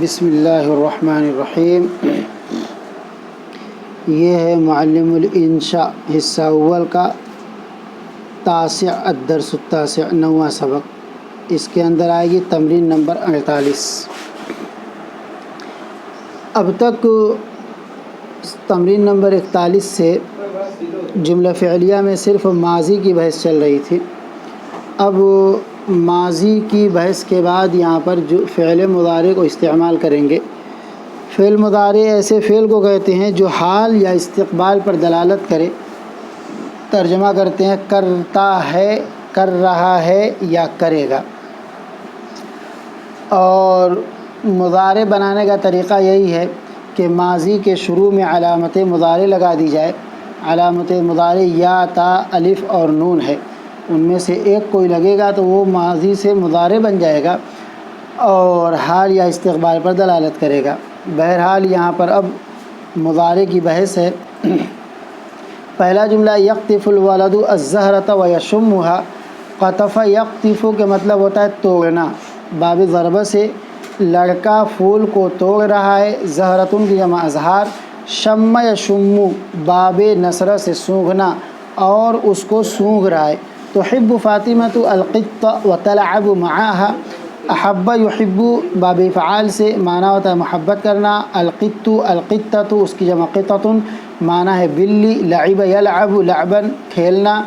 بسم اللہ الرحمن الرحیم۔ یہ ہے معلم الانشاء حصہ اول کا الدرس التاسع 9واں سبق۔ اس کے اندر آئے گی تمرین نمبر 48۔ اب تک تمرین نمبر 41 سے جملہ فعلیہ میں صرف ماضی کی بحث چل رہی تھی۔ اب ماضی کی بحث کے بعد یہاں پر جو فعل مضارع کو استعمال کریں گے۔ فعل مضارع ایسے فعل کو کہتے ہیں جو حال یا استقبال پر دلالت کرے۔ ترجمہ کرتے ہیں کرتا ہے، کر رہا ہے یا کرے گا۔ اور مضارع بنانے کا طریقہ یہی ہے کہ ماضی کے شروع میں علامت مضارع لگا دی جائے۔ علامت مضارع یا تا الف اور نون ہے، ان میں سے ایک کوئی لگے گا تو وہ ماضی سے مضارع بن جائے گا اور حال یا استقبال پر دلالت کرے گا۔ بہرحال یہاں پر اب مضارع کی بحث ہے۔ پہلا جملہ یقطف الولد الزہرۃ ویشمھا۔ قطف یقطف کے مطلب ہوتا ہے توڑنا، باب ضربہ سے لڑکا پھول کو توڑ رہا ہے۔ زہرۃ کی جمع ازہار۔ شم یشم باب نصرہ سے سونگھنا اور اس کو سونگھ رہا ہے۔ تحب فاطمۃ القط وتلعب معها۔ احب یحب باب فعال سے معنی ہوتا ہے محبت کرنا۔ القط القطۃ اس کی جمع قطۃ معنی ہے بلی۔ لعب یلعب لعبا کھیلنا۔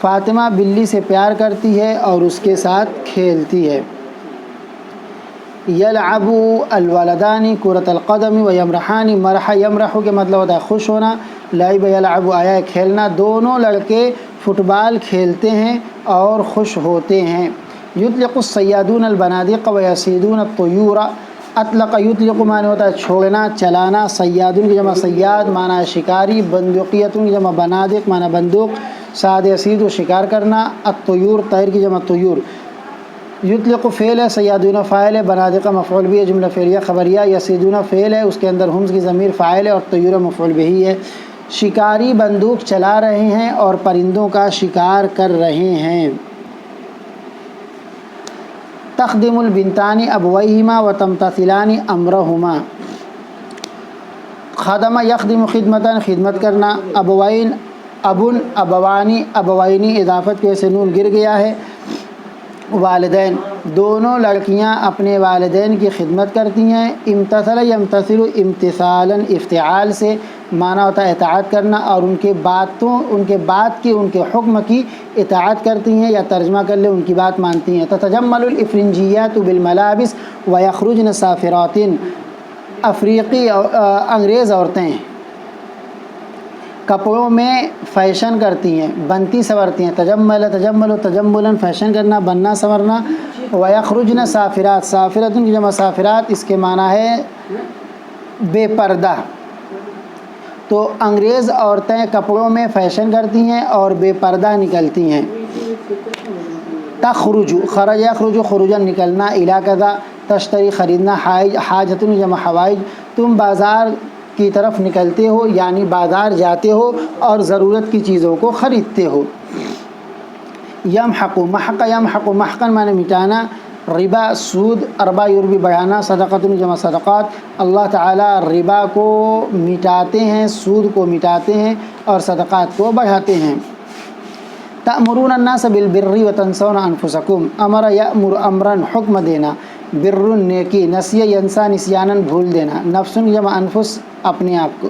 فاطمہ بلی سے پیار کرتی ہے اور اس کے ساتھ کھیلتی ہے۔ یلعب الولدان کرۃ القدم ویمرحان۔ مرح یمرح کے مطلب ہوتا ہے خوش ہونا۔ لعب یلعب آیا ہے کھیلنا۔ دونوں لڑکے فٹ بال کھیلتے ہیں اور خوش ہوتے ہیں۔ یطلق الصیادون البنادق ویصیدون الطیور۔ اطلق یطلق معنی ہوتا ہے چھوڑنا، چلانا۔ صیادون کی جمع صیاد معنی ہے شکاری۔ بندقیتون کی جمع بنادق معنی بندوق۔ صاد یصید و شکار کرنا۔ الطیور طیر کی جمع طیور۔ یطلق فعل ہے، صیادون فاعل ہے، بنادق مفعول بھی ہے، جملہ فعلیہ خبریہ۔ یصیدون فعل ہے، اس کے اندر ہمز کی ضمیر فاعل ہے اور طیور مفعول بھی ہے۔ شکاری بندوق چلا رہے ہیں اور پرندوں کا شکار کر رہے ہیں۔ تخدم البنتان ابویہما وتمتثلان امرہما۔ خدم یخدم خدمتاً خدمت کرنا۔ ابوین ابن ابوانی ابوینی اضافت کی وجہ سے نون گر گیا ہے۔ والدین دونوں لڑکیاں اپنے والدین کی خدمت کرتی ہیں۔ امتثل یمتثل امتثالاً افتعال سے معنی ہوتا ہے اطاعت کرنا اور ان کے بات کی ان کے حکم کی اطاعت کرتی ہیں یا ترجمہ کر لیں ان کی بات مانتی ہیں۔ تتجمل الافرنجیات بالملابس ویخرجن سافرات۔ افریقی انگریز عورتیں کپڑوں میں فیشن کرتی ہیں، بنتی سنورتی ہیں۔ تجمل تجملا فیشن کرنا، بننا سنورنا۔ ویخرجن سافرات سافرات کی جمع سافرات، اس کے معنی ہے بے پردہ۔ تو انگریز عورتیں کپڑوں میں فیشن کرتی ہیں اور بے پردہ نکلتی ہیں۔ تخرج خرج یخرج خروجا نکلنا۔ الی کذا تشتری خریدنا۔ حاجۃ جمع حوائج، تم بازار کی طرف نکلتے ہو یعنی بازار جاتے ہو اور ضرورت کی چیزوں کو خریدتے ہو۔ یمحق محق یمحق محقا معنی مٹانا۔ ربا سود، اربا یربی بڑھانا۔ صدقۃ جمع صدقات۔ اللہ تعالیٰ ربا کو مٹاتے ہیں، سود کو مٹاتے ہیں اور صدقات کو بڑھاتے ہیں۔ تأمرون الناس بالبر وتنسون انفسکم۔ امر یأمر امرا حکم دینا۔ بر نیکی۔ نسی ینسا نسیانا بھول دینا۔ نفس جمع انفس اپنے آپ کو۔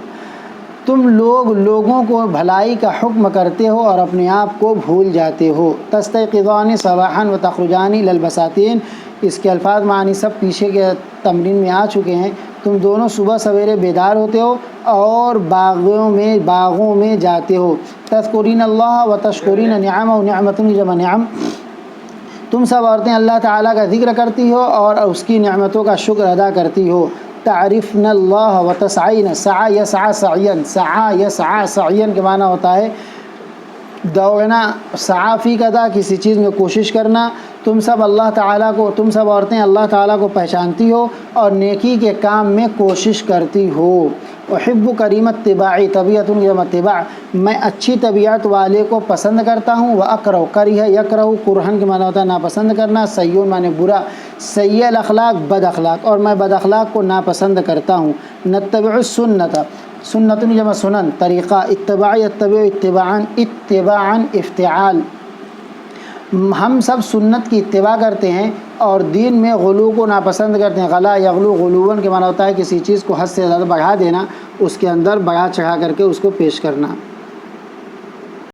تم لوگوں کو بھلائی کا حکم کرتے ہو اور اپنے آپ کو بھول جاتے ہو۔ تستيقظان صباحا وتخرجان الى البساتین۔ اس کے الفاظ معنی سب پیچھے کے تمرین میں آ چکے ہیں۔ تم دونوں صبح سویرے بیدار ہوتے ہو اور باغوں میں جاتے ہو۔ تذکرین اللہ وتشکرین نعمہ نعمۃ کی جمع نعم۔ تم سب عورتیں اللہ تعالیٰ کا ذکر کرتی ہو اور اس کی نعمتوں کا شکر ادا کرتی ہو۔ تعرفن اللہ وتسعین سعی یسعی سعین۔ سعی یسعی سعین کے معنی ہوتا ہے دوڑنا۔ سعی فی کذا کسی چیز میں کوشش کرنا۔ تم سب عورتیں اللہ تعالیٰ کو پہچانتی ہو اور نیکی کے کام میں کوشش کرتی ہو۔ احب کریم اتباعی طبیعت جمع اتباع، میں اچھی طبیعت والے کو پسند کرتا ہوں، و اکرہ کرہ یکرہ کرہن کے معنی ہوتا ہے ناپسند کرنا، سیئون معنی برا، سیء الاخلاق بد اخلاق، اور میں بد اخلاق کو ناپسند کرتا ہوں۔ نتبع السنت، سنت جمع سنن طریقہ، اتباع یتبع اتباعا اتباعا افتعال، ہم سب سنت کی اتباع کرتے ہیں اور دین میں غلو کو ناپسند کرتے ہیں۔ غلا یغلو غلوون کے معنی ہوتا ہے کسی چیز کو حد سے زیادہ بڑھا دینا، اس کے اندر بڑھا چڑھا کر کے اس کو پیش کرنا۔